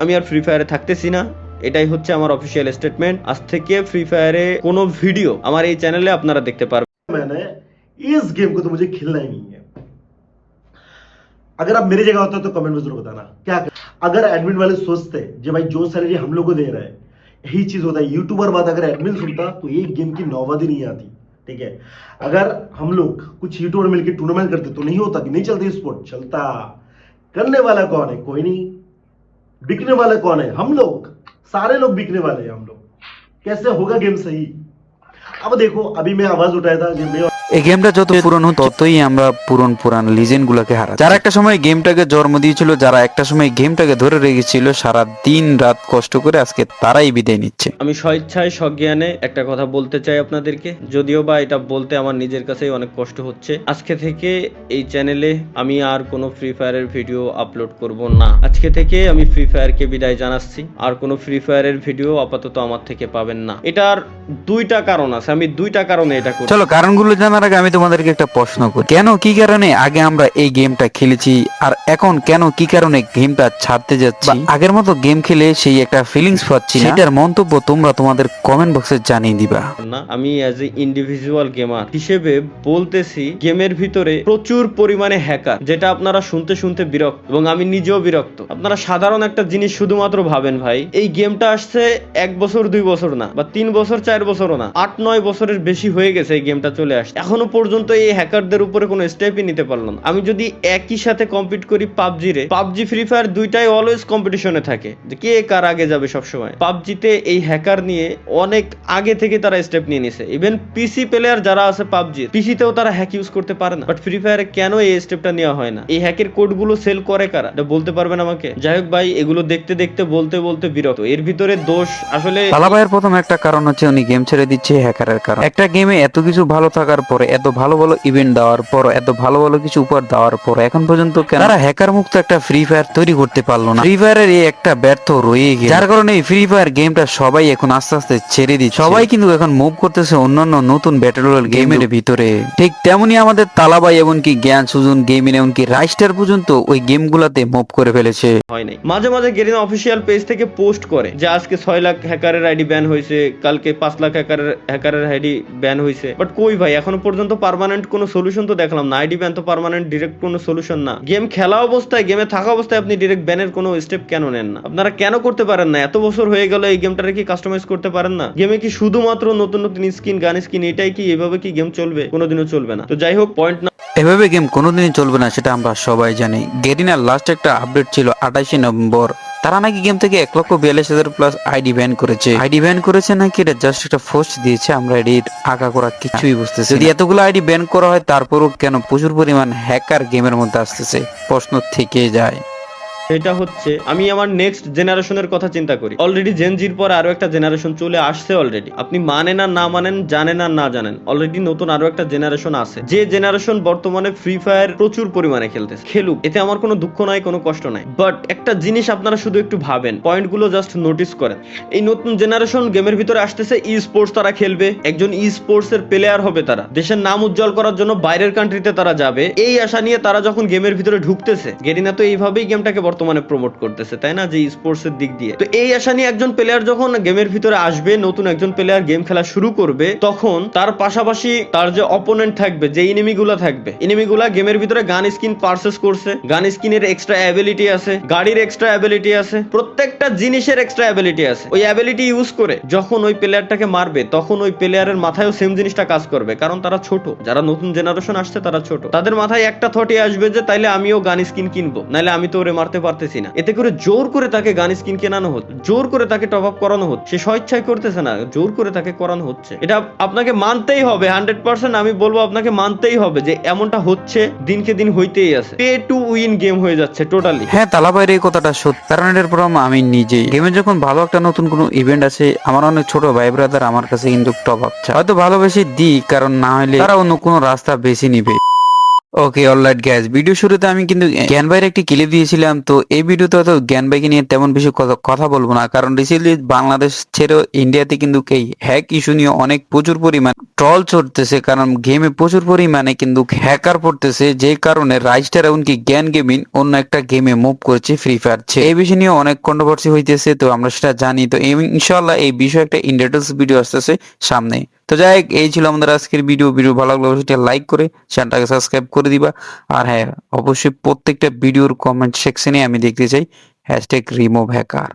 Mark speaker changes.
Speaker 1: আমি আর ফ্রি ফায়ারে থাকতেছি না, এটাই হচ্ছে আমার অফিসিয়াল স্টেটমেন্ট। আজ থেকে ফ্রি ফায়ারে কোনো ভিডিও আমার এই চ্যানেলে আপনারা দেখতে পারবেন।
Speaker 2: मैंने इस गेम को तो मुझे खेलना ही नहीं है। अगर आप मेरी जगह होते तो कमेंट में जरूर बताना क्या अगर एडमिन वाले सोचते जो भाई जो सैलरी हम लोग को दे रहा है यही चीज होता है। यूट्यूबर बात अगर एडमिन सुनता तो ये गेम की नौबत ही नहीं आती। ठीक है, अगर हम लोग कुछ यूट्यूबर मिलकर टूर्नामेंट करते तो नहीं होता कि नहीं चलती स्पोर्ट, चलता। करने वाला कौन है? कोई नहीं। बिकने वाला कौन है? हम लोग, सारे लोग बिकने वाले हैं हम लोग। कैसे होगा गेम सही? अब देखो, अभी मैं आवाज उठाया था कि मैं
Speaker 3: এই গেমটা যত পুরনো ততই আমরা পুরান লিজেন্ড গুলাকে হারাচ্ছি। যারা একটা সময় গেমটাকে জন্ম দিয়েছিল, যারা একটা সময় গেমটাকে ধরে রেখেছিল সারা দিন রাত কষ্ট করে, আজকে তারাই বিদায় নিচ্ছে।
Speaker 1: আমি স্বেচ্ছায় সজ্ঞানে একটা কথা বলতে চাই আপনাদেরকে, যদিও বা এটা বলতে আমার নিজের কাছেই অনেক কষ্ট হচ্ছে। আজকে থেকে এই চ্যানেলে আমি আর কোনো ফ্রি ফায়ারের ভিডিও আপলোড করব না। আজকে থেকে আমি ফ্রি ফায়ারকে বিদায় জানাচ্ছি। আর কোনো ফ্রি ফায়ারের ভিডিও আপাতত আমার থেকে পাবেন না। এটার দুইটা কারণ আছে, আমি দুইটা কারণে এটা করছি।
Speaker 3: চলো কারণগুলো জানার আগে আমি তোমাদেরকে একটা প্রশ্ন করি, কেন কি কারণে আগে আমরা এই গেমটা খেলেছি আর এখন কেন কি কারণে গেমটা ছাড়তে যাচ্ছি? আগের মতো গেম খেলে সেই একটা ফিলিংস পাচ্ছি না, সেটার মন্তব্য তোমরা তোমাদের কমেন্ট বক্সে জানিয়ে দিবা।
Speaker 1: না, আমি অ্যাজ এ ইন্ডিভিজুয়াল গেমার হিসেবে বলতেছি, গেমের ভিতরে প্রচুর পরিমাণে হ্যাকার, যেটা আপনারা শুনতে শুনতে বিরক্ত এবং আমি নিজেও বিরক্ত। আপনারা সাধারণ একটা জিনিস শুধুমাত্র ভাবেন, ভাই এই গেমটা আসছে 1 বছর 2 বছর না, বা 3 বছর 4 বছরও না, 8-9 বছরের বেশি হয়ে গেছে এই গেমটা চলে আসছে। এখনো পর্যন্ত এই হ্যাকারদের উপরে কোনো স্টেপই নিতে পারলাম না। আমি যদি একই সাথে কম্পিট করি পাবজি ফ্রি ফায়ার দুইটাই অলওয়েজ কম্পিটিশনে থাকে, যে কে কার আগে যাবে সবসময়। পাবজিতে এই হ্যাকার নিয়ে অনেক আগে থেকে তারা স্টেপ নিয়ে নিছে। ইভেন পিসি প্লেয়ার যারা আছে পাবজির, পিসিতেও তারা হ্যাক ইউজ করতে পারে না। বাট ফ্রি ফায়ারে কেন এই স্টেপটা নেওয়া হয় না? এই হ্যাকের কোডগুলো সেল করে কারা, এটা বলতে পারবেন আমাকে? যাই হোক ভাই, এগুলো দেখতে দেখতে বলতে বলতে বিরক্ত। এর ভিতরে দোষ আসলে
Speaker 3: তালা ভাইয়ের প্রথম একটা কারণ হচ্ছে উনি গেম ছেড়ে দিচ্ছে হ্যাকারের কারণ। একটা গেমে এত কিছু ভালো থাকার পরে, এত ভালো ভালো ইভেন্ট দেওয়ার পর, এত ভালো ভালো কিছু উপহার দেওয়ার পর এখন পর্যন্ত কেন তারা হ্যাকার মুক্ত একটা ফ্রি ফায়ার তৈরি করতে পারলো না? ফ্রি ফায়ারের এই একটা ব্যর্থ রয়ে গেছে, যার কারণে এই ফ্রি ফায়ার গেমটা সবাই এখন আস্তে আস্তে ছেড়ে দিচ্ছে। সবাই কিন্তু এখন মুভ করতেছে অন্যান্য নতুন ব্যাটল রয়্যাল গেমের ভিতরে। ঠিক তেমনি আমাদের তালাবাই এমনকি জ্ঞান সুজন গেমিং এমনকি রাইস্টার পর্যন্ত ওই গেমগুলাতে মুভ করে ফেলেছে।
Speaker 1: হয় নাই। মাঝে মাঝে গেরিনা অফিসিয়াল পেজ থেকে পোস্ট করে যে আজকে 6 লাখ হ্যাকারের আইডি ব্যান হয়েছে, কালকে 5 লাখ হ্যাকারের আইডি ব্যান হয়েছে। বাট কই ভাই, এখনো পর্যন্ত পার্মানেন্ট কোনো সলিউশন তো দেখলাম না। আইডি ব্যান তো পার্মানেন্ট ডিরেক্ট কোনো সলিউশন না। গেম খেলা অবস্থায়, গেমে থাকা অবস্থায় আপনি ডিরেক্ট ব্যানের কোনো স্টেপ কেন নেন না? আপনারা কেন করতে পারেন না? এত বছর হয়ে গেল এই গেমটারে কি কাস্টমাইজ করতে পারেন না? গেমে কি শুধুমাত্র নতুন নতুন স্কিন, গান স্কিন, এটাই কি? এভাবে কি গেম চলবে? কোনোদিনও চলবে না। তো যাই হোক, পয়েন্ট না,
Speaker 3: এভাবে গেম কোনোদিনই চলবে না, সেটা আমরা সবাই জানি। গেরিনার লাস্ট একটা আপডেট ছিল 28 নভেম্বর, তারা নাকি গেম থেকে 1,42,000 প্লাস আইডি ব্যান করেছে। আইডি ব্যান করেছে নাকি এটা জাস্ট একটা পোস্ট দিয়েছে, আমরা এডিট আগা করা কিছুই বুঝতেছি। যদি এতগুলো আইডি ব্যান করা হয় তারপরও কেন প্রচুর পরিমাণ হ্যাকার গেমের মধ্যে আসতেছে, প্রশ্ন থেকে যায়।
Speaker 1: সেটা হচ্ছে আমি আমার নেক্সট জেনারেশনের কথা চিন্তা করি। অলরেডি জেনজির পর আরো একটা জেনারেশন চলে আসছে অলরেডি। আপনি মানেন আর না মানেন, জানেন আর না জানেন, অলরেডি নতুন আরো একটা জেনারেশন আছে, যে জেনারেশন বর্তমানে ফ্রি ফায়ার প্রচুর পরিমাণে খেলতেছে। খেলুক, এতে আমার কোনো দুঃখ নাই, কোনো কষ্ট নাই। বাট একটা জিনিস আপনারা শুধু একটু ভাবেন, পয়েন্টগুলো জাস্ট নোটিস করেন। এই নতুন জেনারেশন গেমের ভিতরে আসতেছে, ই স্পোর্টস তারা খেলবে, একজন ই স্পোর্টস এর প্লেয়ার হবে তারা, দেশের নাম উজ্জ্বল করার জন্য বাইরের কান্ট্রিতে তারা যাবে। এই আশা নিয়ে তারা যখন গেমের ভিতরে ঢুকতেছে, গেরিনা তো এইভাবেই গেমটাকে বর্তমানে প্রমোট করতেছে, তাই না? যে স্পোর্টস এর দিক দিয়ে। তো এই আশা নিয়ে একজন প্লেয়ার যখন গেমের ভিতরে আসবে, নতুন একজন প্লেয়ার গেম খেলা শুরু করবে, তখন তার পাশাপাশি তার যে অপোনেন্ট থাকবে, যে এনিমিগুলা থাকবে, এনিমিগুলা গেমের ভিতরে গান স্কিন পারচেজ করছে, গান স্কিনের এক্সট্রা অ্যাবিলিটি আছে, গাড়ির এক্সট্রা অ্যাবিলিটি আছে, প্রত্যেকটা জিনিসের এক্সট্রা অ্যাবিলিটি আছে। ওই অ্যাবিলিটি ইউজ করে যখন ওই প্লেয়ারটাকে মারবে, তখন ওই প্লেয়ারের মাথায়ও সেম জিনিসটা কাজ করবে, কারণ তারা ছোট, যারা নতুন জেনারেশন আসছে তারা ছোট। তাদের মাথায় একটা থটই আসবে যে তাইলে আমিও গান স্কিন কিনবো, নাহলে আমি তো ওরে মারতে পারতেছি না। এতে করে জোর করে তাকে গান স্কিন কেনানো হচ্ছে, জোর করে তাকে টপ আপ করানো হচ্ছে। সে স্বেচ্ছায় করতেছে না, জোর করে তাকে করানো হচ্ছে। এটা আপনাকে মানতেই হবে, 100% আমি বলবো আপনাকে মানতেই হবে যে এমনটা হচ্ছে, দিনকে দিন হইতেই আছে। পে টু উইন গেম হয়ে যাচ্ছে টোটালি।
Speaker 3: হ্যাঁ, তালাবাইয়ের এই কথাটা সত্যি, কারণ এর পর আমি নিজেই গেমে যখন ভালো একটা নতুন কোনো ইভেন্ট আছে, আমার অনেক ছোট ভাই ব্রাদার আমার কাছে কিন্তু টপ আপ চায়, হয়তো ভালোবেসে দিই, কারণ না হলে তারা অন্য কোনো রাস্তা বেছে নিবে। ওকে অলরাইট গ্যাস, ভিডিও শুরুতে আমি কিন্তু জ্ঞান ভাইয়ের একটি ক্লিপ দিয়েছিলাম। তো এই ভিডিওতে হয়তো জ্ঞান ভাইকে নিয়ে তেমন বেশি কথা বলবো না, কারণ রিসেন্টলি বাংলাদেশ ছেড়ে ইন্ডিয়াতে কিন্তু এই হ্যাক ইস্যু নিয়ে অনেক প্রচুর পরিমাণ ট্রল চলতেছে, কারণ গেমে প্রচুর পরিমাণে কিন্তু হ্যাকার পড়তেছে, যে কারণে রাইস্টার এমনকি জ্ঞান গেমিং অন্য একটা গেমে মুভ করেছে ফ্রি ফায়ার। এই বিষয় নিয়ে অনেক কন্ট্রোভার্সি হইতেছে, তো আমরা সেটা জানি। তো ইনশাআল্লাহ এই বিষয়ে একটা ইন ডিটেইলস ভিডিও আসতেছে সামনে। তো যাই হোক, এই ছিল আমাদের আজকের ভিডিও ভালো লাগলে অবশ্যই লাইক করে চ্যানেলটাকে সাবস্ক্রাইব করে দিবা। আর হ্যাঁ, অবশ্যই প্রত্যেকটা ভিডিওর কমেন্ট সেকশনে আমি দেখতে চাই #remove hacker।